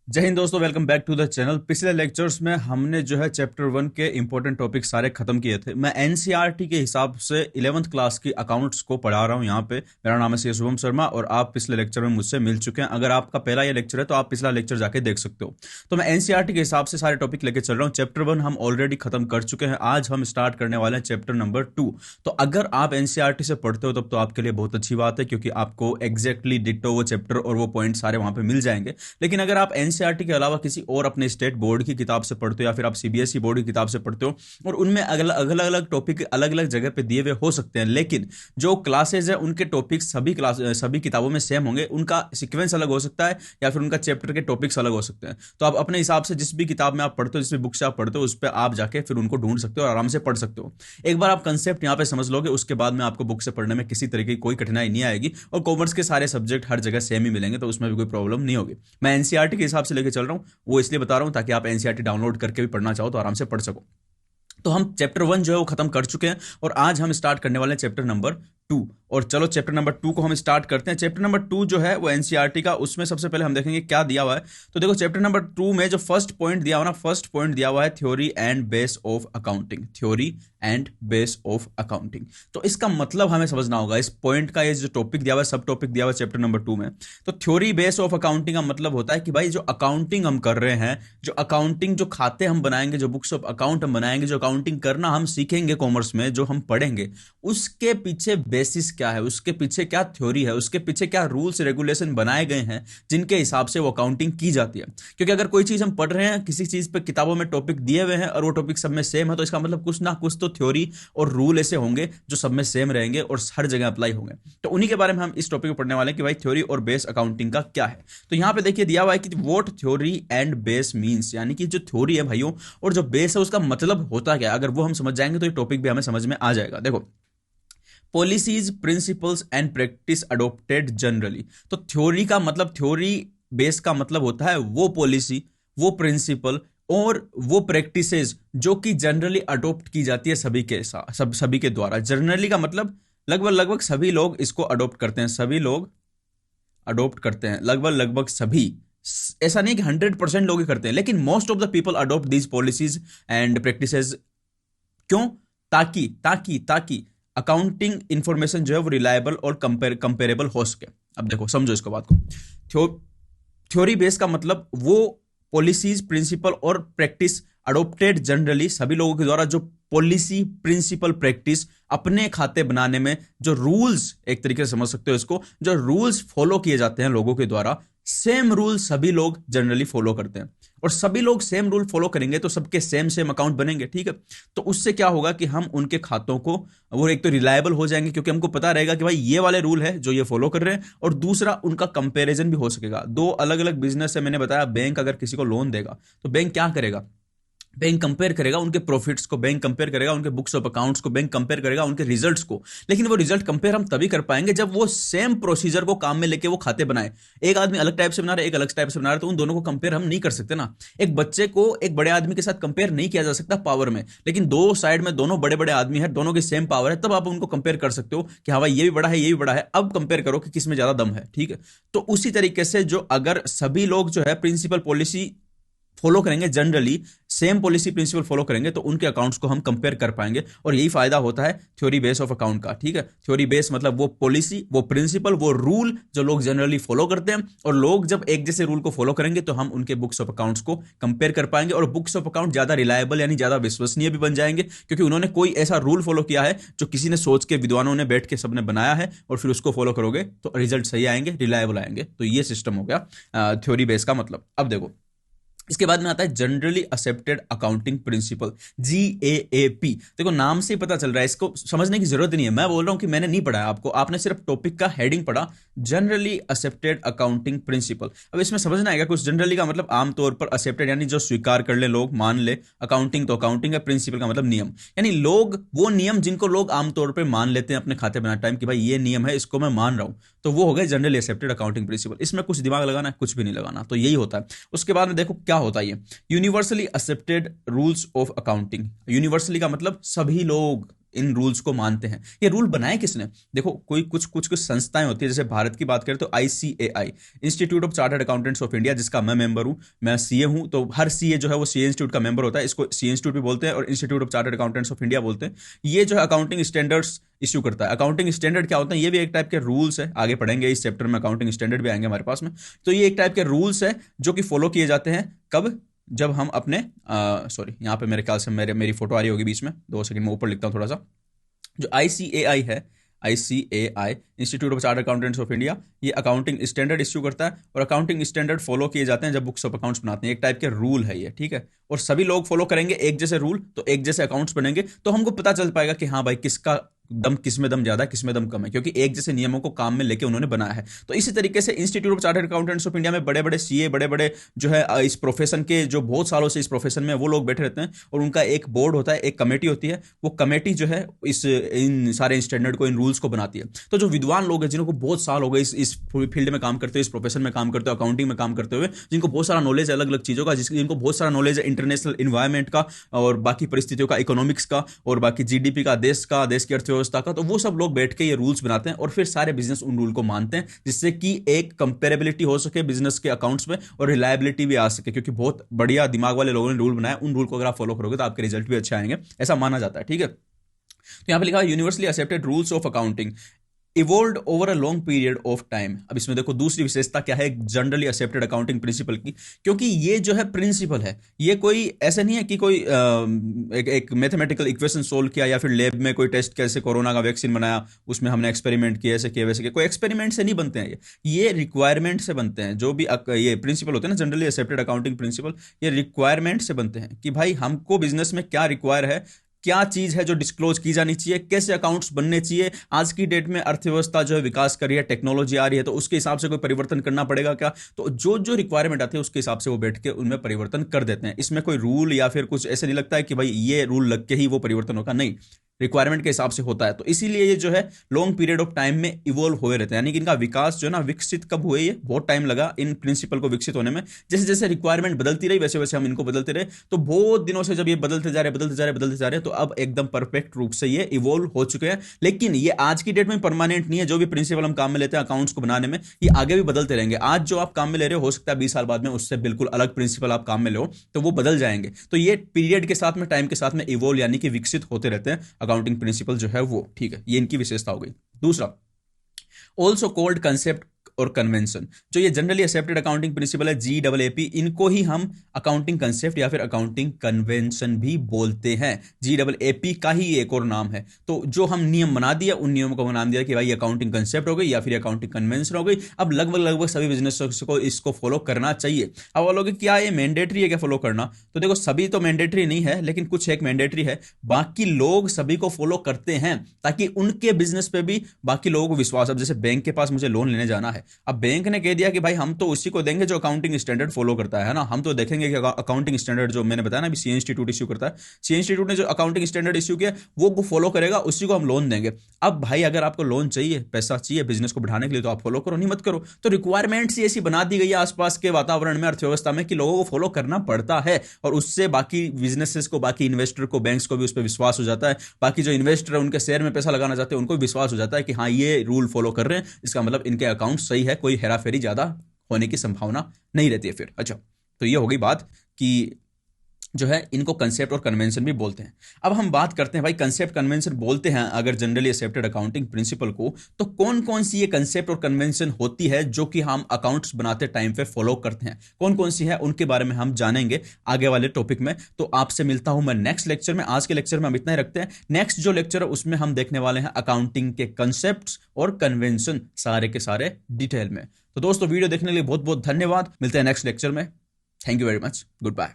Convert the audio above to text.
जय हिंद दोस्तों, welcome back to the channel. पिछले लेक्चर्स में हमने जो है चैप्टर 1 के इंपॉर्टेंट टॉपिक सारे खत्म किए थे। मैं एनसीईआरटी के हिसाब से 11th क्लास की अकाउंट्स को पढ़ा रहा हूं यहाँ पे। मेरा नाम है सी शुभम शर्मा और आप पिछले लेक्चर में मुझसे मिल चुके हैं। अगर आपका पहला ये लेक्चर है तो आप पिछला लेक्चर जाके देख सकते हो। तो मैं एनसीईआरटी के हिसाब से सारे टॉपिक लेके चल रहा हूँ। चैप्टर 1 हम ऑलरेडी खत्म कर चुके हैं। आज हम स्टार्ट करने वाले हैं चैप्टर नंबर 2। तो अगर आप एनसीईआरटी से पढ़ते हो तब तो आपके लिए बहुत अच्छी बात है, क्योंकि आपको एग्जैक्टली डिट्टो वो चैप्टर और वो पॉइंट सारे वहां पे मिल जाएंगे। लेकिन अगर आप एनसीईआरटी के अलावा किसी और अपने स्टेट बोर्ड की किताब से पढ़ते हो या फिर आप सीबीएसई बोर्ड की किताब से पढ़ते हो और उनमें अलग अलग टॉपिक अलग अलग जगह पे दिए हुए हो सकते हैं, लेकिन जो क्लासेज है उनके टॉपिक सभी किताबों में सेम होंगे। उनका सीक्वेंस अलग हो सकता है या फिर उनका चैप्टर के टॉपिक्स अलग हो सकते हैं। तो आप अपने हिसाब से जिस भी किताब में आप पढ़ते हो, जिस भी बुक से आप पढ़ते हो, उस पर आप जाके फिर उनको ढूंढ सकते हो और आराम से पढ़ सकते हो। एक बार आप कंसेप्ट यहाँ पे समझ लोगे, उसके बाद में आपको बुक से पढ़ने में किसी तरीके की कोई कठिनाई नहीं आएगी और कॉमर्स के सारे सब्जेक्ट हर जगह सेम ही मिलेंगे, तो उसमें भी कोई प्रॉब्लम नहीं होगी। मैं एनसीईआरटी के हिसाब से लेके चल रहा हूँ, वो इसलिए बता रहा हूं ताकि आप एनसीईआरटी डाउनलोड करके भी पढ़ना चाहो तो आराम से पढ़ सको। तो हम चैप्टर 1 जो है वो खत्म कर चुके हैं और आज हम स्टार्ट करने वाले हैं चैप्टर नंबर 2। और चलो चैप्टर नंबर 2 को हम स्टार्ट करते हैं। चैप्टर नंबर 2 जो है वो एनसीईआरटी का, उसमें सबसे पहले हम देखेंगे क्या दिया हुआ है। तो देखो चैप्टर नंबर 2 में जो फर्स्ट पॉइंट दिया हुआ ना, फर्स्ट पॉइंट दिया हुआ है theory and base of accounting. Theory and base of accounting, तो इसका मतलब हमें समझना होगा इस पॉइंट का। ये जो टॉपिक दिया हुआ है, सब टॉपिक दिया हुआ है चैप्टर नंबर 2 में। तो थ्योरी बेस ऑफ अकाउंटिंग का मतलब होता है कि भाई जो अकाउंटिंग हम कर रहे हैं, जो अकाउंटिंग, जो खाते हम बनाएंगे, जो बुक्स ऑफ अकाउंट हम बनाएंगे, जो अकाउंटिंग करना हम सीखेंगे कॉमर्स में, जो हम पढ़ेंगे, उसके पीछे बेसिस क्या है, उसके पीछे क्या थ्योरी है, उसके पीछे क्या रूल्स रेगुलेशन बनाए गए हैं जिनके हिसाब से वो अकाउंटिंग की जाती है। क्योंकि अगर कोई चीज हम पढ़ रहे हैं, किसी चीज पे किताबों में टॉपिक दिए हुए हैं और वो टॉपिक सब में सेम है, तो इसका मतलब कुछ ना कुछ तो थ्योरी और रूल ऐसे होंगे जो सब में सेम रहेंगे और हर जगह अप्लाई होंगे। तो उन्हीं के बारे में हम इस टॉपिक में पढ़ने वाले हैं कि भाई थ्योरी और बेस अकाउंटिंग का क्या है। तो यहां पे देखिए दिया हुआ है कि what theory and base means, यानी कि जो थ्योरी है भाइयों और जो बेस है उसका मतलब होता क्या है। अगर वो हम समझ जाएंगे तो ये टॉपिक भी हमें समझ में आ जाएगा। देखो, policies, principles and practice adopted generally. तो थ्योरी का मतलब, थ्योरी बेस का मतलब होता है वो पॉलिसी, वो प्रिंसिपल और वो प्रैक्टिसेस जो कि जनरली अडोप्ट की जाती है सभी के साथ, सभी के द्वारा। जनरली का मतलब लगभग लगभग सभी लोग इसको अडोप्ट करते हैं, सभी लोग अडोप्ट करते हैं, लगभग लगभग सभी। ऐसा नहीं कि 100% लोग ही करते हैं, लेकिन most of the people adopt these policies and practices. क्यों? ताकि ताकि ताकि अकाउंटिंग इंफॉर्मेशन जो है वो रिलायबल और कंपेरेबल हो सके। अब देखो, समझो इसको बात को। थ्योरी बेस का मतलब वो पॉलिसीज, प्रिंसिपल और प्रैक्टिस अडोप्टेड जनरली, सभी लोगों के द्वारा जो पॉलिसी, प्रिंसिपल, प्रैक्टिस अपने खाते बनाने में जो रूल्स, एक तरीके से समझ सकते हो इसको, जो रूल्स फॉलो किए जाते हैं लोगों के द्वारा, सेम रूल सभी लोग जनरली फॉलो करते हैं। और सभी लोग सेम रूल फॉलो करेंगे तो सबके सेम सेम अकाउंट बनेंगे, ठीक है। तो उससे क्या होगा कि हम उनके खातों को, वो एक तो रिलायबल हो जाएंगे क्योंकि हमको पता रहेगा कि भाई ये वाले रूल है जो ये फॉलो कर रहे हैं, और दूसरा उनका कंपैरिजन भी हो सकेगा। दो अलग अलग बिजनेस है, मैंने बताया बैंक अगर किसी को लोन देगा तो बैंक क्या करेगा, बैंक कंपेयर करेगा उनके प्रॉफिट्स को, बैंक कंपेयर करेगा उनके बुक्स ऑफ अकाउंट्स को, बैंक कंपेयर करेगा उनके रिजल्ट्स को। लेकिन वो रिजल्ट कंपेयर हम तभी कर पाएंगे जब वो सेम प्रोसीजर को काम में लेके वो खाते बनाए। एक आदमी अलग टाइप से बना रहा है, एक अलग टाइप से बना रहा है, तो उन दोनों को कंपेयर हम नहीं कर सकते ना। एक बच्चे को एक बड़े आदमी के साथ कंपेयर नहीं किया जा सकता पावर में, लेकिन दो साइड में दोनों बड़े बड़े आदमी है, दोनों की सेम पावर है, तब आप उनको कंपेयर कर सकते हो कि हाँ भाई ये भी बड़ा है, ये भी बड़ा है। अब कंपेयर करो कि किसमें ज्यादा दम है, ठीक है। तो उसी तरीके से जो अगर सभी लोग जो है प्रिंसिपल पॉलिसी फॉलो करेंगे, generally same policy principle follow करेंगे, तो उनके अकाउंट्स को हम कंपेयर कर पाएंगे। और यही फायदा होता है थ्योरी बेस ऑफ अकाउंट का, ठीक है। थ्योरी बेस मतलब वो पॉलिसी, वो प्रिंसिपल, वो रूल जो लोग जनरली फॉलो करते हैं, और लोग जब एक जैसे रूल को फॉलो करेंगे तो हम उनके बुक्स ऑफ अकाउंट्स को कंपेयर कर पाएंगे। और बुक्स ऑफ अकाउंट ज्यादा रिलायबल यानी ज्यादा विश्वसनीय भी बन जाएंगे, क्योंकि उन्होंने कोई ऐसा रूल फॉलो किया है जो किसी ने सोच के, विद्वानों ने बैठ के सबने बनाया है, और फिर उसको फॉलो करोगे तो रिजल्ट सही आएंगे, रिलायबल आएंगे। तो ये सिस्टम हो गया थ्योरी बेस का मतलब। अब देखो, इसके बाद में आता है generally accepted accounting principle, GAAP। देखो नाम से ही पता चल रहा है, इसको समझने की जरूरत नहीं है। मैं बोल रहा हूं कि मैंने नहीं पढ़ा है आपको, आपने सिर्फ टॉपिक का हेडिंग पढ़ा, जनरली एक्सेप्टेड अकाउंटिंग प्रिंसिपल। अब इसमें समझना आएगा कुछ। जनरली का मतलब आमतौर पर, एक्सेप्टेड यानी जो स्वीकार कर ले लोग, मान ले। अकाउंटिंग तो अकाउंटिंग है, प्रिंसिपल का मतलब नियम, यानी लोग, वो नियम जिनको लोग आमतौर पर मान लेते हैं अपने खाते बनाते टाइम कि भाई ये नियम है, इसको मैं मान रहा हूं, तो वो हो गए जनरली एक्सेप्टेड अकाउंटिंग प्रिंसिपल। इसमें कुछ दिमाग लगाना है? कुछ भी नहीं लगाना। तो यही होता है। उसके बाद में देखो क्या होता है, ये universally accepted rules of accounting. Universally का मतलब सभी लोग, इन रूल्स को मानते हैं। ये रूल बनाए किसने? देखो, कोई कुछ कुछ कुछ संस्थाएं होती है, जैसे भारत की बात करें तो ICAI, institute of chartered accountants of India, जिसका मैं मेंबर हूं, मैं सीए हूं, तो हर सीए जो है वो सीए इंस्टीट्यूट का मेंबर होता है। इसको सीए इंस्टीट्यूट भी बोलते हैं और institute of chartered accountants of India बोलते हैं। ये जो है अकाउंटिंग स्टैंडर्ड्स इश्यू करता है। अकाउंटिंग स्टैंडर्ड क्या होता है? ये भी एक टाइप के रूल्स है, आगे पढ़ेंगे इस चैप्टर में, अकाउंटिंग स्टैंडर्ड भी आएंगे हमारे पास में। तो ये एक टाइप के रूल्स है जो कि फॉलो किए जाते हैं कब? जब हम अपने सॉरी, यहाँ पे मेरे ख्याल से मेरी फोटो आ रही होगी बीच में, 2 सेकंड में ऊपर लिखता हूँ थोड़ा सा। जो आईसीएआई है, ICAI, institute of chartered accountants of India, ये अकाउंटिंग स्टैंडर्ड इश्यू करता है और अकाउंटिंग स्टैंडर्ड फॉलो किए जाते हैं जब बुक्स ऑफ अकाउंट्स बनाते हैं। एक टाइप के रूल है ये, ठीक है। और सभी लोग फॉलो करेंगे एक जैसे रूल, तो एक जैसे अकाउंट्स बनेंगे, तो हमको पता चल पाएगा कि हाँ भाई, किसका दम, किस में दम ज्यादा है, किस में दम कम है, क्योंकि एक जैसे नियमों को काम में लेके उन्होंने बनाया है। तो इसी तरीके से institute of chartered accountants of India में बड़े बड़े सीए, बड़े बड़े जो है इस प्रोफेशन के, जो बहुत सालों से इस प्रोफेशन में, वो लोग बैठे रहते हैं और उनका एक बोर्ड होता है, एक कमेटी होती है। वो कमेटी जो है इन सारे स्टैंडर्ड को, इन रूल्स को बनाती है। तो जो विद्वान लोग हैं, जिनको बहुत साल हो गए इस फील्ड में काम करते हुए, इस प्रोफेशन में काम करते हुए, अकाउंटिंग में काम करते हुए, जिनको बहुत सारा नॉलेज है अलग अलग चीज़ों का, जिनको बहुत सारा नॉलेज है इंटरनेशनल इन्वायरमेंट का और बाकी परिस्थितियों का, इकोनॉमिक्स का और बाकी जीडीपी का, देश की अर्थव्यवस्था का, तो वो सब लोग बैठ के ये रूल्स बनाते हैं और फिर सारे बिजनेस उन रूल को मानते हैं, जिससे कि एक कंपेरेबिलिटी हो सके बिजनेस के अकाउंट्स में और रिलायबिलिटी भी आ सके, क्योंकि बहुत बढ़िया दिमाग वाले लोगों ने रूल बनाया। उन रूल को अगर आप फॉलो करोगे तो आपके रिजल्ट भी अच्छे आएंगे, ऐसा माना जाता है, ठीक है। तो यहां पे लिखा है universally accepted rules of accounting evolved over a long period of time. अब इसमें देखो दूसरी विशेषता क्या है जनरली एक्सेप्टेड अकाउंटिंग प्रिंसिपल की, क्योंकि ये जो है प्रिंसिपल है, ये कोई ऐसा नहीं है कि कोई एक मैथमेटिकल इक्वेशन सोल्व किया या फिर लैब में कोई टेस्ट, कैसे कोरोना का वैक्सीन बनाया उसमें हमने एक्सपेरिमेंट किया, ऐसे किया वैसे किया, कोई एक्सपेरिमेंट से नहीं बनते हैं ये रिक्वायरमेंट से बनते हैं। जो भी ये प्रिंसिपल होते हैं ना जनरली एक्सेप्टेड अकाउंटिंग प्रिंसिपल, ये रिक्वायरमेंट से बनते हैं कि भाई हमको बिजनेस में क्या रिक्वायर है, क्या चीज है जो डिस्क्लोज की जानी चाहिए, कैसे अकाउंट्स बनने चाहिए, आज की डेट में अर्थव्यवस्था जो है विकास कर रही है, टेक्नोलॉजी आ रही है, तो उसके हिसाब से कोई परिवर्तन करना पड़ेगा क्या। तो जो जो रिक्वायरमेंट आती है उसके हिसाब से वो बैठ के उनमें परिवर्तन कर देते हैं। इसमें कोई रूल या फिर कुछ ऐसे नहीं लगता है कि भाई ये रूल लग के ही वो परिवर्तन होगा, नहीं, रिक्वायरमेंट के हिसाब से होता है। तो इसीलिए ये जो है लॉन्ग पीरियड ऑफ टाइम में इवोल्व हुए रहते हैं, यानी कि इनका विकास जो है ना, विकसित कब हुए, ये बहुत टाइम लगा इन प्रिंसिपल को विकसित होने में। जैसे जैसे रिक्वायरमेंट बदलती रही वैसे वैसे हम इनको बदलते रहे, तो बहुत दिनों से जब ये बदलते जा रहे तो अब एकदम परफेक्ट रूप से ये इवोल्व हो चुके हैं। लेकिन ये आज की डेट में परमानेंट नहीं है। जो भी प्रिंसिपल हम काम में लेते हैं अकाउंट्स को बनाने में, ये आगे भी बदलते रहेंगे। आज जो आप काम में ले रहे हो सकता है 20 साल बाद में उससे बिल्कुल अलग प्रिंसिपल आप काम में लो, तो वो बदल जाएंगे। तो ये पीरियड के साथ में, टाइम के साथ में इवोल्व यानी कि विकसित होते रहते हैं अकाउंटिंग प्रिंसिपल है वो, ठीक है। ये इनकी विशेषता हो गई। दूसरा, ऑल्सो कॉल्ड कंसेप्ट और कन्वेंशन, जो ये जनरली एक्सेप्टेड अकाउंटिंग प्रिंसिपल है GAAP, इनको ही हम अकाउंटिंग कंसेप्ट या फिर अकाउंटिंग कन्वेंशन भी बोलते हैं। GAAP का ही एक और नाम है। तो जो हम नियम बना दिया, उन नियमों को बना दिया कि भाई अकाउंटिंग कंसेप्ट हो गई या फिर अकाउंटिंग कन्वेंशन हो गई। अब लगभग सभी बिजनेस को इसको फॉलो करना चाहिए। अब वो लोग क्या ये मैंडेटरी है क्या फॉलो करना? तो देखो, सभी तो मैंडेटरी नहीं है, लेकिन कुछ एक मैंडेटरी है, बाकी लोग सभी को फॉलो करते हैं ताकि उनके बिजनेस पे भी बाकी लोगों को विश्वास। अब जैसे बैंक के पास मुझे लोन लेने जाना है, अब बैंक ने कह दिया कि भाई हम तो उसी को देंगे जो अकाउंटिंग स्टैंडर्ड फॉलो करता है ना, हम तो देखेंगे कि अकाउंटिंग स्टैंडर्ड जो मैंने बताया ना, सी इंस्टीट्यूट इश्यू करता है, सी इंस्टीट्यूट ने जो अकाउंटिंग स्टैंडर्ड इश्यू किया वो फॉलो करेगा, उसी को हम लोन देंगे। अब भाई अगर आपको लोन चाहिए, पैसा चाहिए बिजनेस को बढ़ाने के लिए, तो आप फॉलो करो, नहीं मत करो। तो रिक्वायरमेंट्स ऐसी बना दी गई है आसपास के वातावरण में, अर्थव्यवस्था में, कि लोगों को फॉलो करना पड़ता है और उससे बाकी बिजनेसेस को, बाकी इन्वेस्टर को, बैंक्स को भी उस पर विश्वास हो जाता है। बाकी जो इन्वेस्टर है उनके शेयर में पैसा लगाना चाहते हैं उनको भी विश्वास हो जाता है कि हाँ ये रूल फॉलो कर रहे हैं, इसका मतलब इनके अकाउंट सही है, कोई हेराफेरी ज्यादा होने की संभावना नहीं रहती है फिर। अच्छा, तो ये हो गई बात कि जो है इनको कंसेप्ट और कन्वेंशन भी बोलते हैं। अब हम बात करते हैं भाई, कंसेप्ट कन्वेंशन बोलते हैं अगर जनरली एक्सेप्टेड अकाउंटिंग प्रिंसिपल को, तो कौन कौन सी ये कंसेप्ट और कन्वेंशन होती है जो कि हम अकाउंट्स बनाते टाइम पे फॉलो करते हैं, कौन कौन सी है, उनके बारे में हम जानेंगे आगे वाले टॉपिक में। तो आपसे मिलता हूं मैं नेक्स्ट लेक्चर में। आज के लेक्चर में हम इतना ही रखते हैं। नेक्स्ट जो लेक्चर है उसमें हम देखने वाले हैं अकाउंटिंग के कंसेप्ट और कन्वेंशन सारे के सारे डिटेल में। तो दोस्तों, वीडियो देखने के लिए बहुत बहुत धन्यवाद। मिलते हैं नेक्स्ट लेक्चर में। Thank you very much. Good bye.